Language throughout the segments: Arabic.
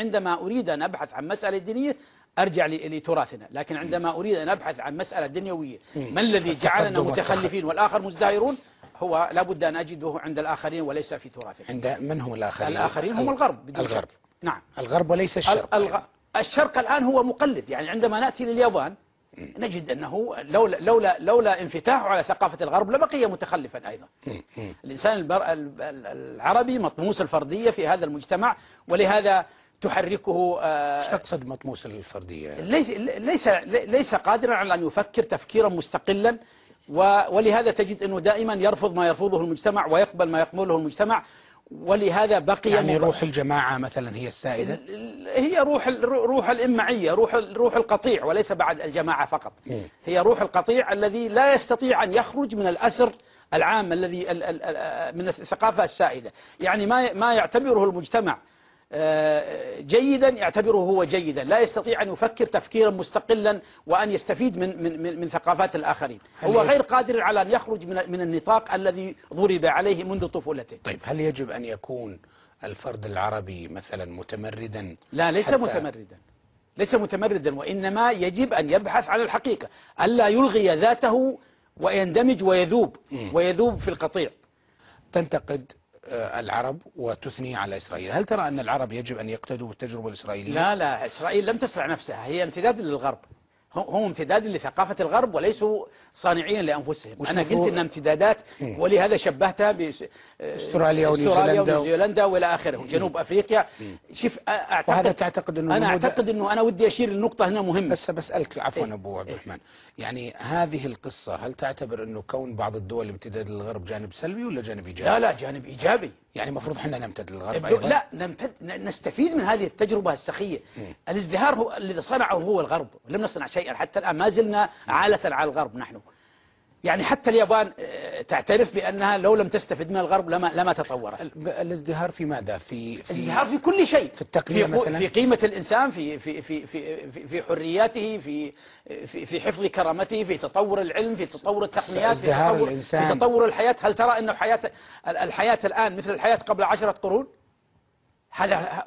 عندما أريد أن أبحث عن مسألة دينية أرجع لتراثنا، لكن عندما أريد أن أبحث عن مسألة دنيوية ما الذي جعلنا متخلفين والآخر مزدهرون، هو لابد أن أجده عند الآخرين وليس في تراثنا. عند من هم الآخرين؟ الآخرين هم الغرب بدون شك. نعم، الغرب وليس الشرق. الشرق الآن هو مقلد. يعني عندما نأتي لليابان نجد أنه لولا انفتاحه على ثقافة الغرب لبقي متخلفا أيضا. الإنسان العربي مطموس الفردية في هذا المجتمع، ولهذا تحركه. ايش تقصد مطموس الفردية؟ ليس قادرا على أن يفكر تفكيرا مستقلا، ولهذا تجد أنه دائما يرفض ما يرفضه المجتمع ويقبل ما يقبله المجتمع، ولهذا بقي يعني روح الجماعة مثلا هي السائدة؟ هي روح الإمعية، روح القطيع، وليس بعد الجماعة فقط. هي روح القطيع الذي لا يستطيع أن يخرج من الأسر العام الذي من الثقافة السائدة. يعني ما يعتبره المجتمع جيدا يعتبره هو جيدا، لا يستطيع أن يفكر تفكيرا مستقلا وأن يستفيد من ثقافات الآخرين. هو غير قادر على أن يخرج من النطاق الذي ضرب عليه منذ طفولته. طيب، هل يجب أن يكون الفرد العربي مثلا متمردا؟ لا، ليس متمردا، وإنما يجب أن يبحث عن الحقيقة، ألا يلغي ذاته ويندمج ويذوب في القطيع. تنتقد العرب وتثني على إسرائيل، هل ترى أن العرب يجب أن يقتدوا بالتجربة الإسرائيلية؟ لا، إسرائيل لم تصنع نفسها، هي امتداد للغرب، هم امتداد لثقافة الغرب وليسوا صانعين لأنفسهم. أنا قلت إنها امتدادات، ولهذا شبهتها بأستراليا ونيوزيلندا وإلى آخره، جنوب أفريقيا. شوف، وهذا تعتقد أنه أنا أعتقد أنه أنا ودي أشير للنقطة هنا مهمة. بس بسألك عفوا أبو عبد الرحمن، يعني هذه القصة هل تعتبر أنه كون بعض الدول امتداد للغرب جانب سلبي ولا جانب إيجابي؟ لا، جانب إيجابي. يعني المفروض احنا نمتد للغرب أيضا؟ لا، نستفيد من هذه التجربة السخية. الازدهار هو الذي صنعه هو الغرب، لم نصنع شيئا حتى الآن، ما زلنا عالة على الغرب نحن. يعني حتى اليابان تعترف بأنها لو لم تستفد من الغرب لما تطورت. الازدهار في ماذا؟ الازدهار في كل شيء، في التقنية مثلا، في قيمة الإنسان، في حرياته، في حفظ كرامته، في تطور العلم، في تطور التقنيات، في تطور الحياة. هل ترى أن الحياة الآن مثل الحياة قبل 10 قرون؟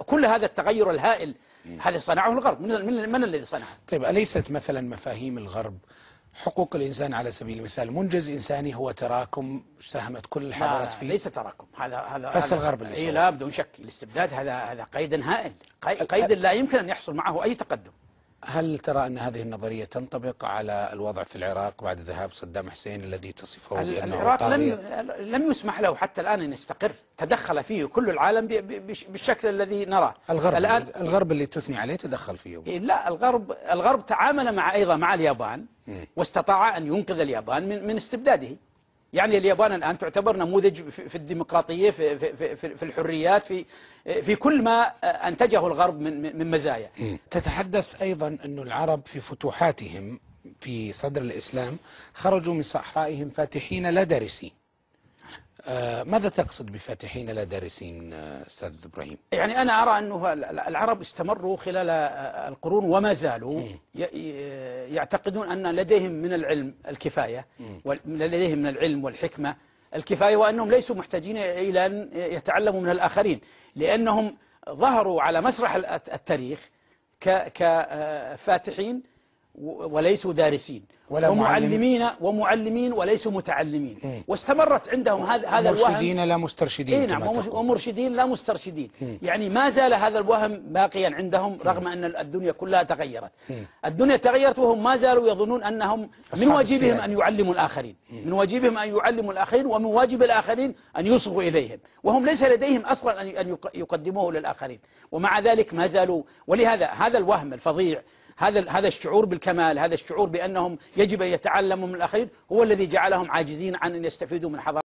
كل هذا التغير الهائل هذا صنعه الغرب. من الذي صنعه؟ طيب، أليست مثلا مفاهيم الغرب حقوق الإنسان على سبيل المثال منجز إنساني هو تراكم ساهمت كل الحضارات فيه؟ ليس تراكم، هذا بس الغرب اللي لا، بدون شك. الاستبداد هذا قيد هائل، قيد لا يمكن أن يحصل معه أي تقدم. هل ترى أن هذه النظرية تنطبق على الوضع في العراق بعد ذهاب صدام حسين الذي تصفه بأنه العراق طاغية؟ لم يسمح له حتى الآن أن يستقر، تدخل فيه كل العالم بالشكل الذي نراه. الغرب اللي تثني عليه تدخل فيه؟ لا، الغرب تعامل أيضا مع اليابان واستطاع أن ينقذ اليابان من استبداده. يعني اليابان الآن تعتبر نموذج في الديمقراطية، في الحريات، في كل ما أنتجه الغرب من مزايا. تتحدث أيضا أن العرب في فتوحاتهم في صدر الإسلام خرجوا من صحرائهم فاتحين لا دارسين. ماذا تقصد بفاتحين لا دارسين أستاذ إبراهيم؟ يعني أنا أرى أنه العرب استمروا خلال القرون وما زالوا يعتقدون أن لديهم من العلم الكفاية، ولديهم من العلم والحكمة الكفاية، وأنهم ليسوا محتاجين إلى أن يتعلموا من الآخرين، لأنهم ظهروا على مسرح التاريخ كفاتحين وليسوا دارسين، ومعلمين وليسوا متعلمين. واستمرت عندهم هذا الوهم. مرشدين لا مسترشدين. نعم، ومرشدين لا مسترشدين. يعني ما زال هذا الوهم باقيا عندهم رغم أن الدنيا كلها تغيرت. الدنيا تغيرت وهم ما زالوا يظنون أنهم من واجبهم أن يعلموا الآخرين، ومن واجب الآخرين أن يصغوا إليهم، وهم ليس لديهم أصلا أن يقدموه للآخرين. ومع ذلك ما زالوا. ولهذا هذا الوهم الفظيع، هذا الشعور بالكمال، هذا الشعور بأنهم يجب أن يتعلموا من الآخرين، هو الذي جعلهم عاجزين عن أن يستفيدوا من حضارة